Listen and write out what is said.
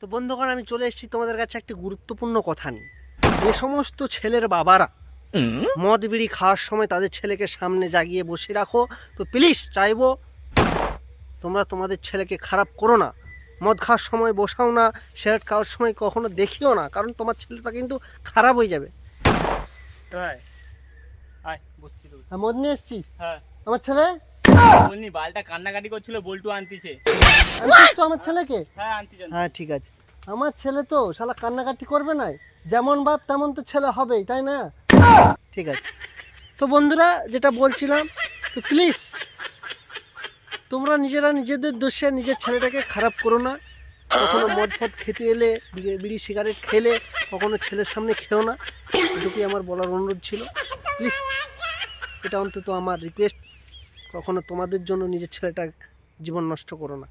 তো বন্ধুগণ, আমি চলে এসেছি তোমাদের কাছে একটি গুরুত্বপূর্ণ কথা নিয়ে। যে সমস্ত ছেলের বাবারা মদ বিড়ি খাওয়ার সময় তাদের ছেলেকে সামনে জাগিয়ে বসে রাখো, তো প্লিজ চাইবো তোমরা তোমাদের ছেলেকে খারাপ করো না। মদ খাওয়ার সময় বসাও না, সিগারেট খাওয়ার সময় কখনো দেখিও না, কারণ তোমার ছেলেটা কিন্তু খারাপ হয়ে যাবে। মদ নিয়ে এসছি। হ্যাঁ আমার ছেলে বলনি বালটা কান্নাকাটি করছিল, বল্টু আনতিছে। আনছিস তো আমার ছেলেকে? হ্যাঁ আনতি জানি। হ্যাঁ ঠিক আছে, আমার ছেলে তো শালা কান্নাকাটি করবে না, যেমন বাপ তেমন তো ছেলে হবেই, তাই না? ঠিক আছে, তো বন্ধুরা যেটা বলছিলাম, তো প্লিজ তোমরা নিজেরা নিজেদের দোষে নিজের ছেলেটাকে খারাপ করো না। কখনো মদ ফদ খেতে এলে, বিড়ি সিগারেট খেলে কখনো ছেলের সামনে খেও না। এটুকুই আমার বলার অনুরোধ ছিল। প্লিজ এটা অন্তত আমার রিকোয়েস্ট, কখনো তোমাদের জন্য নিজের ছেলেটা জীবন নষ্ট করো না।